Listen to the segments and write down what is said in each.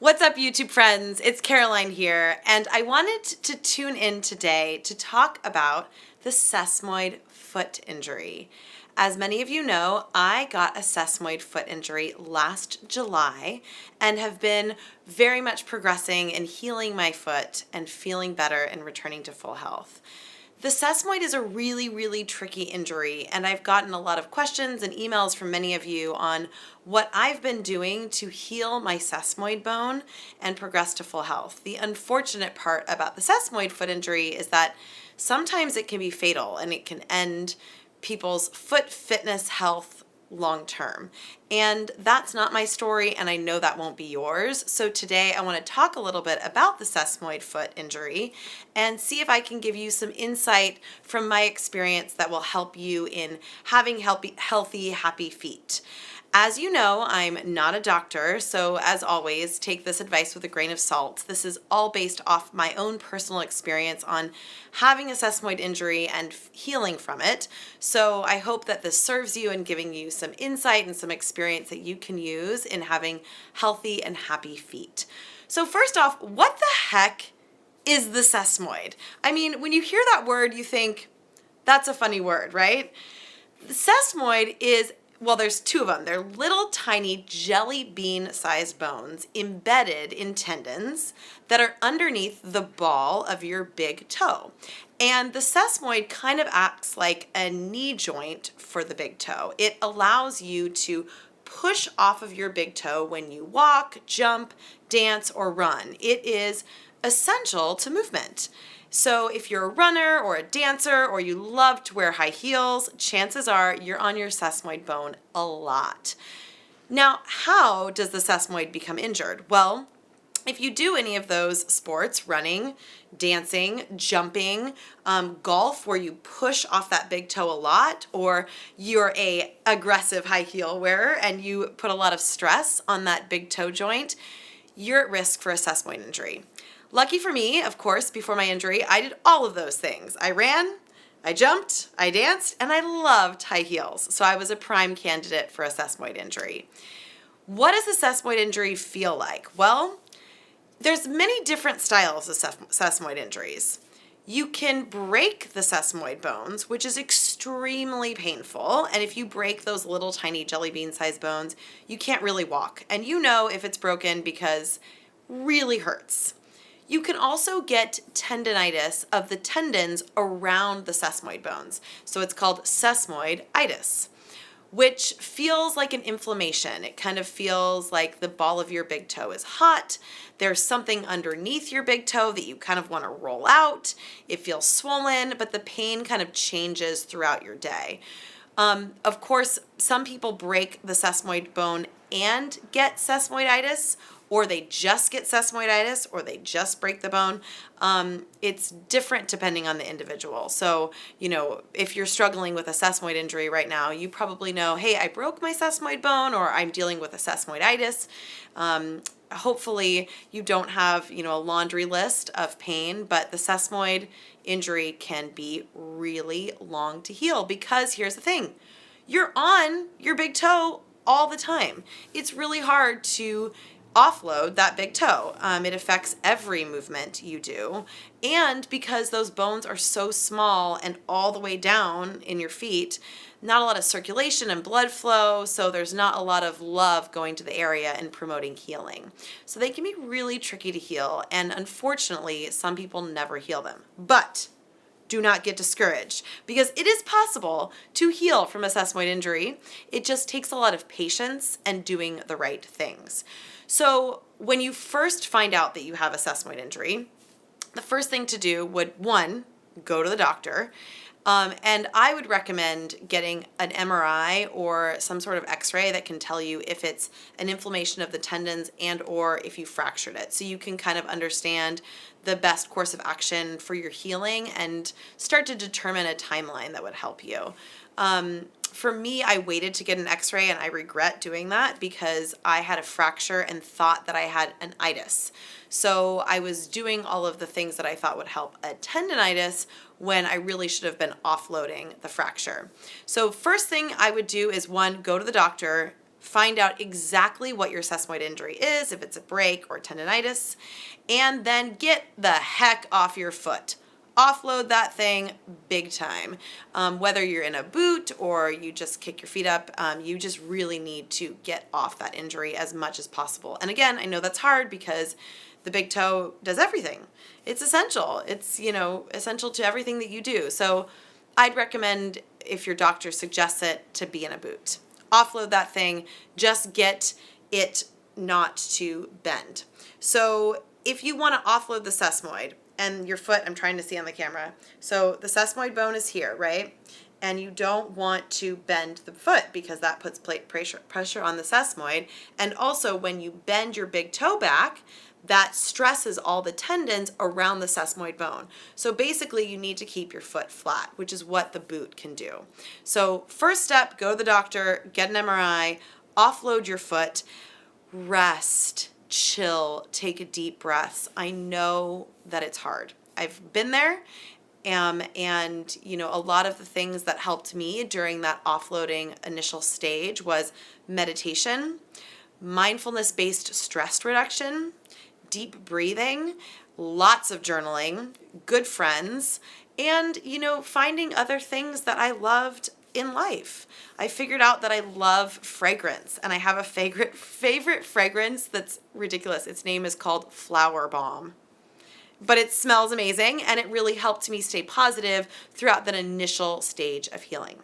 What's up, YouTube friends? It's Caroline here, and I wanted to tune in today to talk about the sesamoid foot injury. As many of you know, I got a sesamoid foot injury last July and have been very much progressing and healing my foot and feeling better and returning to full health. The sesamoid is a really tricky injury, and I've gotten a lot of questions and emails from many of you on what I've been doing to heal my sesamoid bone and progress to full health. The unfortunate part about the sesamoid foot injury is that sometimes it can be fatal and it can end people's foot fitness health long term. And that's not my story, and I know that won't be yours. So today I want to talk a little bit about the sesamoid foot injury and see if I can give you some insight from my experience that will help you in having healthy, happy feet. As you know, I'm not a doctor, so as always, take this advice with a grain of salt. This is all based off my own personal experience on having a sesamoid injury and healing from it. So I hope that this serves you in giving you some insight and some experience that you can use in having healthy and happy feet. So first off, what the heck is the sesamoid? I mean, when you hear that word, you think, that's a funny word, right? The sesamoid is, well, there's two of them. They're little tiny jelly bean sized bones embedded in tendons that are underneath the ball of your big toe. And the sesamoid kind of acts like a knee joint for the big toe. It allows you to push off of your big toe when you walk, jump, dance, or run. It is essential to movement. So if you're a runner or a dancer or you love to wear high heels, chances are you're on your sesamoid bone a lot. Now, how does the sesamoid become injured? Well, if you do any of those sports, running, dancing, jumping, golf, where you push off that big toe a lot, or you're a aggressive high heel wearer and you put a lot of stress on that big toe joint, you're at risk for a sesamoid injury. Lucky for me, of course, before my injury, I did all of those things. I ran, I jumped, I danced, and I loved high heels. So I was a prime candidate for a sesamoid injury. What does a sesamoid injury feel like? Well, there's many different styles of sesamoid injuries. You can break the sesamoid bones, which is extremely painful. And if you break those little tiny jelly bean sized bones, you can't really walk. And you know if it's broken because it really hurts. You can also get tendinitis of the tendons around the sesamoid bones. So it's called Sesamoiditis, which feels like an inflammation. It kind of feels like the ball of your big toe is hot. There's something underneath your big toe that you kind of want to roll out. It feels swollen, but the pain kind of changes throughout your day. Of course, some people break the sesamoid bone and get sesamoiditis, or they just get sesamoiditis, or they just break the bone. It's different depending on the individual. So, if you're struggling with a sesamoid injury right now, you probably know, hey, I broke my sesamoid bone, or I'm dealing with a sesamoiditis. Hopefully you don't have, a laundry list of pain, but the sesamoid injury can be really long to heal because here's the thing, you're on your big toe all the time. It's really hard to offload that big toe. It affects every movement you do. And because those bones are so small and all the way down in your feet, not a lot of circulation and blood flow, so there's not a lot of love going to the area and promoting healing. So they can be really tricky to heal, and unfortunately, some people never heal them. But do not get discouraged, because it is possible to heal from a sesamoid injury. It just takes a lot of patience and doing the right things. So when you first find out that you have a sesamoid injury, the first thing to do would, one, go to the doctor. And I would recommend getting an MRI or some sort of x-ray that can tell you if it's an inflammation of the tendons and or if you fractured it. So you can kind of understand the best course of action for your healing and start to determine a timeline that would help you. For me, I waited to get an x-ray, and I regret doing that because I had a fracture and thought that I had an itis. So I was doing all of the things that I thought would help a tendinitis when I really should have been offloading the fracture. So first thing I would do is, one, go to the doctor, find out exactly what your sesamoid injury is, if it's a break or tendonitis, and then get the heck off your foot. Offload that thing big time. Whether you're in a boot or you just kick your feet up, you just really need to get off that injury as much as possible. And again, I know that's hard because the big toe does everything. It's essential. It's, essential to everything that you do. So I'd recommend, if your doctor suggests it, to be in a boot. Offload that thing. Just get it not to bend. So if you want to offload the sesamoid, and your foot, I'm trying to see on the camera. So the sesamoid bone is here, right? And you don't want to bend the foot because that puts pressure on the sesamoid. And also when you bend your big toe back, that stresses all the tendons around the sesamoid bone. So basically you need to keep your foot flat, which is what the boot can do. So first step, go to the doctor, get an MRI, offload your foot, rest, chill, take a deep breath. I know that it's hard. I've been there. And, a lot of the things that helped me during that offloading initial stage was meditation, mindfulness-based stress reduction, deep breathing, lots of journaling, good friends, and, finding other things that I loved in life. I figured out that I love fragrance, and I have a favorite fragrance that's ridiculous. Its name is called Flower Bomb. But it smells amazing, and it really helped me stay positive throughout that initial stage of healing.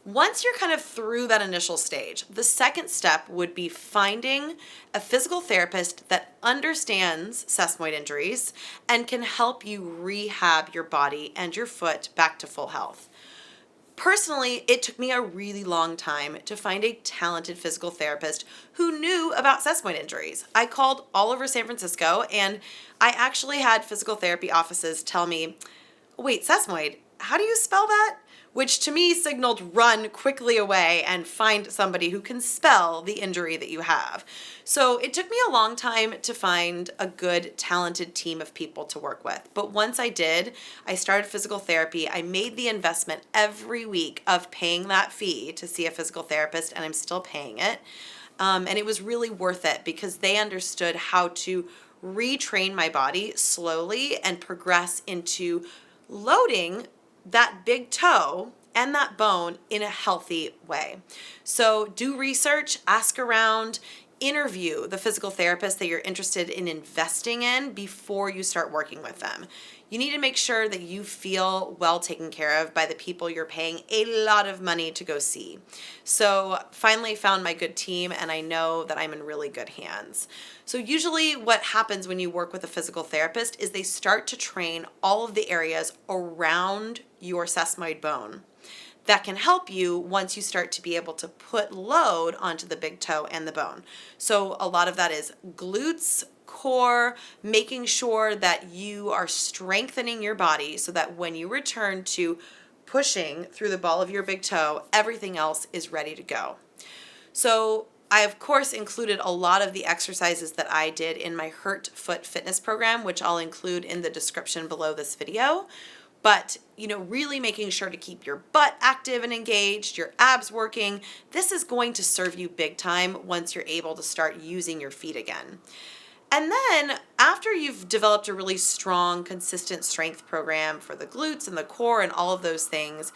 Once you're kind of through that initial stage, the second step would be finding a physical therapist that understands sesamoid injuries and can help you rehab your body and your foot back to full health. Personally, it took me a really long time to find a talented physical therapist who knew about sesamoid injuries. I called all over San Francisco, and I actually had physical therapy offices tell me, wait, sesamoid, how do you spell that? Which to me signaled run quickly away and find somebody who can spell the injury that you have. So it took me a long time to find a good, talented team of people to work with. But once I did, I started physical therapy. I made the investment every week of paying that fee to see a physical therapist, and I'm still paying it. And it was really worth it because they understood how to retrain my body slowly and progress into loading that big toe and that bone in a healthy way. So do research, ask around, interview the physical therapist that you're interested in investing in before you start working with them. You need to make sure that you feel well taken care of by the people you're paying a lot of money to go see. So finally found my good team, and I know that I'm in really good hands. So usually what happens when you work with a physical therapist is they start to train all of the areas around your sesamoid bone that can help you once you start to be able to put load onto the big toe and the bone. So a lot of that is glutes, core, making sure that you are strengthening your body so that when you return to pushing through the ball of your big toe, everything else is ready to go. So I, of course, included a lot of the exercises that I did in my Hurt Foot Fitness program, which I'll include in the description below this video. But, really making sure to keep your butt active and engaged, your abs working. This is going to serve you big time once you're able to start using your feet again. And then after you've developed a really strong, consistent strength program for the glutes and the core and all of those things,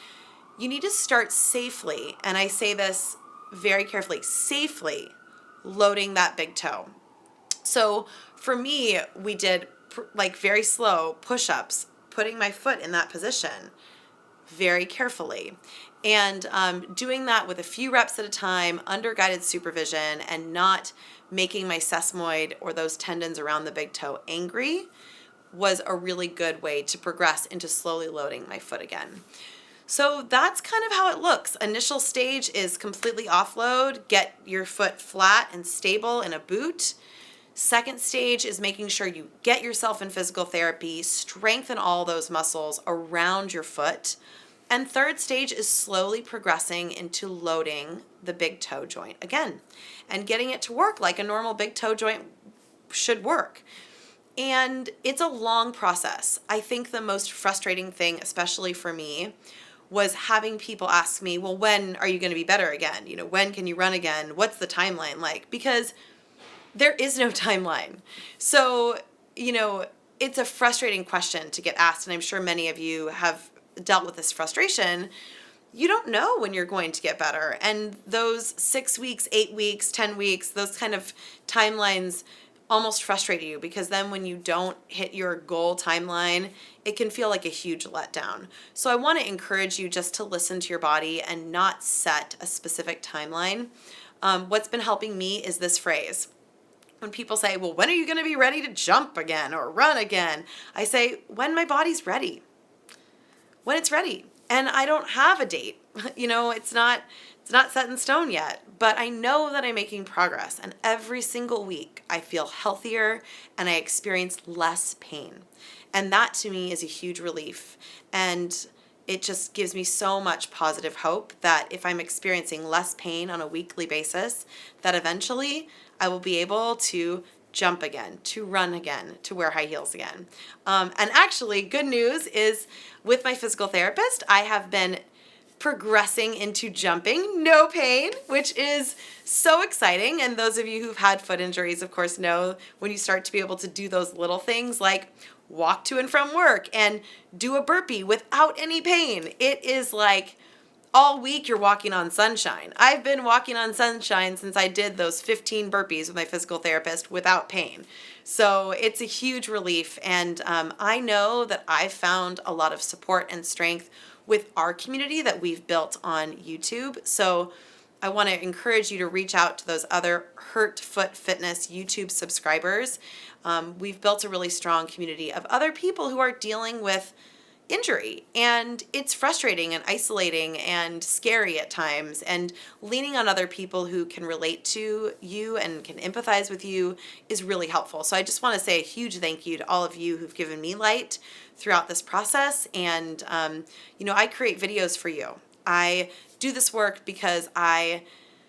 you need to start safely, and I say this very carefully, safely loading that big toe. So for me, we did very slow push-ups, putting my foot in that position very carefully. And doing that with a few reps at a time under guided supervision and not making my sesamoid or those tendons around the big toe angry was a really good way to progress into slowly loading my foot again. So that's kind of how it looks. Initial stage is completely offload, get your foot flat and stable in a boot. Second stage is making sure you get yourself in physical therapy, strengthen all those muscles around your foot. And third stage is slowly progressing into loading the big toe joint again and getting it to work like a normal big toe joint should work. And it's a long process. I think the most frustrating thing, especially for me, was having people ask me, well, when are you going to be better again? You know, when can you run again? What's the timeline like? Because there is no timeline. So, you know, it's a frustrating question to get asked, and I'm sure many of you have dealt with this frustration. You don't know when you're going to get better. And those 6 weeks, 8 weeks, 10 weeks, those kind of timelines almost frustrate you, because then when you don't hit your goal timeline, it can feel like a huge letdown. So I want to encourage you just to listen to your body and not set a specific timeline. What's been helping me is this phrase. When people say, well, when are you going to be ready to jump again or run again? I say, when my body's ready. When it's ready. And I don't have a date. You know, it's not set in stone yet, but I know that I'm making progress, and every single week I feel healthier and I experience less pain. And that to me is a huge relief. And it just gives me so much positive hope that if I'm experiencing less pain on a weekly basis, that eventually I will be able to jump again, to run again, to wear high heels again. And actually, good news is with my physical therapist, I have been progressing into jumping, no pain, which is so exciting. And those of you who've had foot injuries, of course, know when you start to be able to do those little things like walk to and from work and do a burpee without any pain. It is like all week you're walking on sunshine. I've been walking on sunshine since I did those 15 burpees with my physical therapist without pain. So it's a huge relief. And I know that I've found a lot of support and strength with our community that we've built on YouTube. So I want to encourage you to reach out to those other Hurt Foot Fitness YouTube subscribers. We've built a really strong community of other people who are dealing with injury, and it's frustrating and isolating and scary at times, and leaning on other people who can relate to you and can empathize with you is really helpful. So I just want to say a huge thank you to all of you who've given me light throughout this process. And I create videos for you. I do this work because I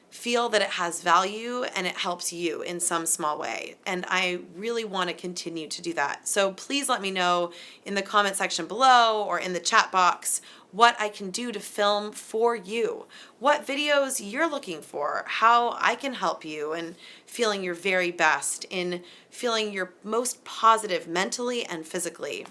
feel that it has value and it helps you in some small way. And I really want to continue to do that. So please let me know in the comment section below or in the chat box what I can do to film for you, what videos you're looking for, how I can help you in feeling your very best, in feeling your most positive mentally and physically.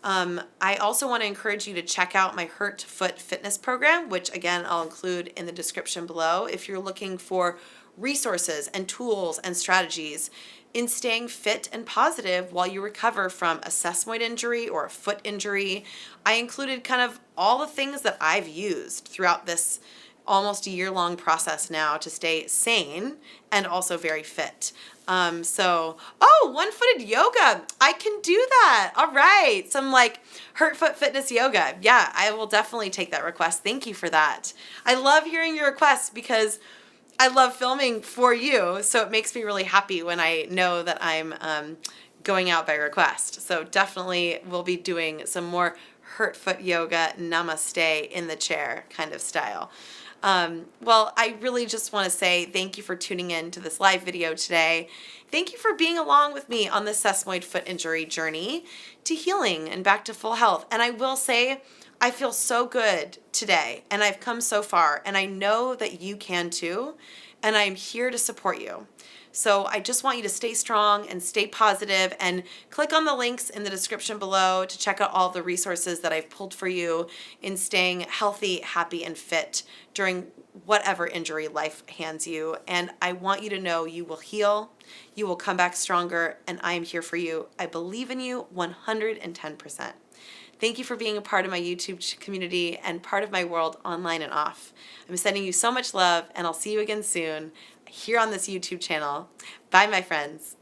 I also want to encourage you to check out my Hurt Foot Fitness program, which again, I'll include in the description below if you're looking for resources and tools and strategies in staying fit and positive while you recover from a sesamoid injury or a foot injury. I included kind of all the things that I've used throughout this almost a year-long process now to stay sane and also very fit. One-footed yoga. I can do that. All right. Some like Hurt Foot Fitness yoga. Yeah, I will definitely take that request. Thank you for that. I love hearing your requests because I love filming for you. So it makes me really happy when I know that I'm going out by request. So definitely we'll be doing some more Hurt Foot yoga, namaste in the chair kind of style. I really just want to say thank you for tuning in to this live video today. Thank you for being along with me on the sesamoid foot injury journey to healing and back to full health. And I will say, I feel so good today, and I've come so far, and I know that you can too, and I'm here to support you. So I just want you to stay strong and stay positive, and click on the links in the description below to check out all the resources that I've pulled for you in staying healthy, happy, and fit during whatever injury life hands you. And I want you to know you will heal, you will come back stronger, and I am here for you. I believe in you 110%. Thank you for being a part of my YouTube community and part of my world online and off. I'm sending you so much love, and I'll see you again soon here on this YouTube channel. Bye, my friends.